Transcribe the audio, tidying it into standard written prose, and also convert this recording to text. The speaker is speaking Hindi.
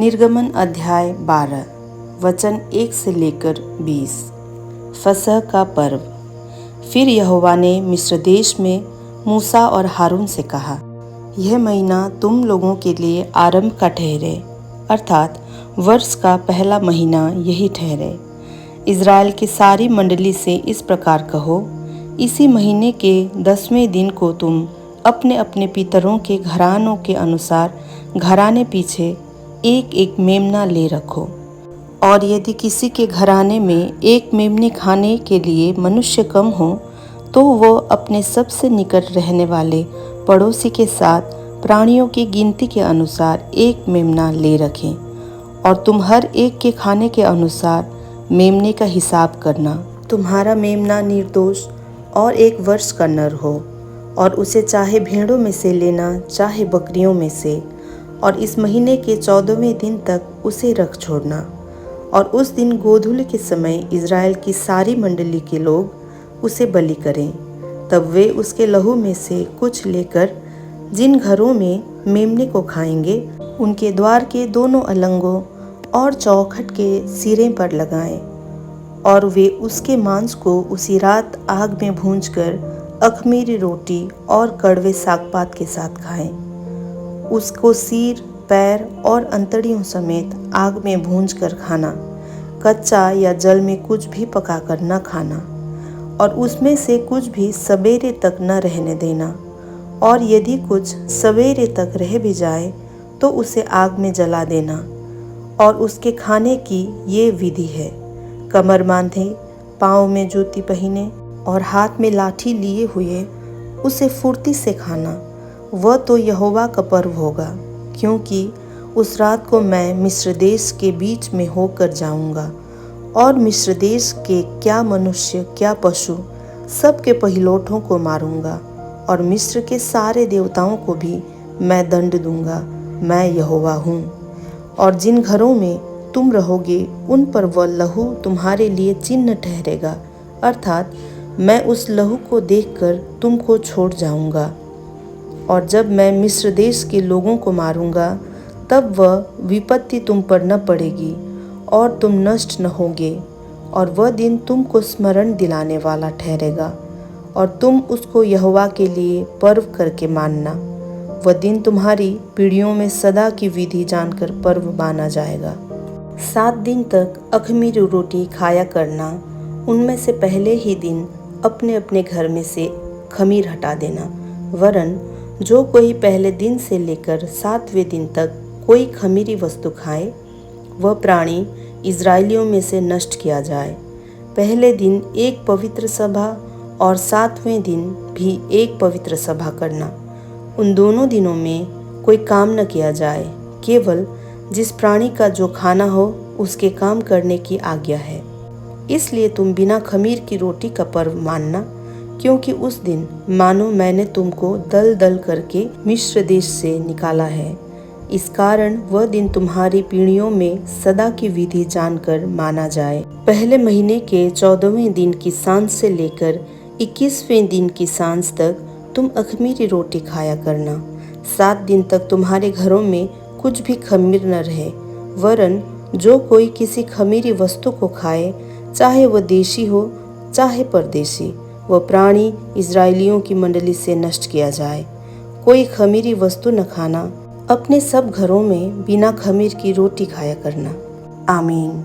निर्गमन अध्याय 12 वचन 1 से लेकर 20। फसह का पर्व। फिर यहोवा ने मिस्र देश में मूसा और हारून से कहा, यह महीना तुम लोगों के लिए आरंभ का ठहरे, अर्थात वर्ष का पहला महीना यही ठहरे। इज़राइल की सारी मंडली से इस प्रकार कहो, इसी महीने के 10वें दिन को तुम अपने अपने पितरों के घरानों के अनुसार घराने पीछे एक एक मेमना ले रखो। और यदि किसी के घराने में एक मेमने खाने के लिए मनुष्य कम हो, तो वो अपने सबसे निकट रहने वाले पड़ोसी के साथ प्राणियों की गिनती के अनुसार एक मेमना ले रखें। और तुम हर एक के खाने के अनुसार मेमने का हिसाब करना। तुम्हारा मेमना निर्दोष और 1 वर्ष का नर हो, और उसे चाहे भेड़ों में से लेना चाहे बकरियों में से। और इस महीने के 14वें दिन तक उसे रख छोड़ना। और उस दिन गोधूली के समय इज़राइल की सारी मंडली के लोग उसे बलि करें। तब वे उसके लहू में से कुछ लेकर जिन घरों में मेमने को खाएंगे, उनके द्वार के दोनों अलंगों और चौखट के सिरे पर लगाएं। और वे उसके मांस को उसी रात आग में भूंजकर अख़मीरी रोटी और कड़वे सागपात के साथ खाएं। उसको सिर, पैर और अंतड़ियों समेत आग में भूंजकर खाना, कच्चा या जल में कुछ भी पकाकर न खाना। और उसमें से कुछ भी सवेरे तक न रहने देना। और यदि कुछ सवेरे तक रह भी जाए तो उसे आग में जला देना। और उसके खाने की ये विधि है, कमर बांधे, पाँव में जूती पहने और हाथ में लाठी लिए हुए उसे फुर्ती से खाना। वह तो यहोवा का पर्व होगा, क्योंकि उस रात को मैं मिस्र देश के बीच में होकर जाऊंगा। और मिस्र देश के क्या मनुष्य क्या पशु सब के पहिलौठों को मारूंगा। और मिस्र के सारे देवताओं को भी मैं दंड दूंगा। मैं यहोवा हूँ। और जिन घरों में तुम रहोगे उन पर वह लहू तुम्हारे लिए चिन्ह ठहरेगा, अर्थात मैं उस लहू को देखकर तुमको छोड़ जाऊंगा। और जब मैं मिस्र देश के लोगों को मारूंगा, तब वह विपत्ति तुम पर न पड़ेगी और तुम नष्ट न होगे। और वह दिन तुमको स्मरण दिलाने वाला ठहरेगा, और तुम उसको यहोवा के लिए पर्व करके मानना। वह दिन तुम्हारी पीढ़ियों में सदा की विधि जानकर पर्व माना जाएगा। 7 दिन तक अख़मीरी रोटी खाया करना। उनमें से पहले ही दिन अपने अपने घर में से खमीर हटा देना। वरन जो कोई पहले दिन से लेकर 7वें दिन तक कोई खमीरी वस्तु खाए, वह प्राणी इज़राइलियों में से नष्ट किया जाए। पहले दिन एक पवित्र सभा और 7वें दिन भी एक पवित्र सभा करना। उन दोनों दिनों में कोई काम न किया जाए, केवल जिस प्राणी का जो खाना हो उसके काम करने की आज्ञा है। इसलिए तुम बिना खमीर की रोटी का पर्व मानना, क्योंकि उस दिन मानो मैंने तुमको दल दल करके मिस्र देश से निकाला है। इस कारण वह दिन तुम्हारी पीढ़ियों में सदा की विधि जानकर माना जाए। पहले महीने के 14वें दिन की सांझ से लेकर 21वें दिन की सांझ तक तुम अख़मीरी रोटी खाया करना। 7 दिन तक तुम्हारे घरों में कुछ भी खमीर न रहे। वरन जो कोई किसी खमीरी वस्तु को खाए, चाहे वह देशी हो चाहे परदेशी, वह प्राणी इज़राइलियों की मंडली से नष्ट किया जाए। कोई खमीरी वस्तु न खाना। अपने सब घरों में बिना खमीर की रोटी खाया करना। आमीन।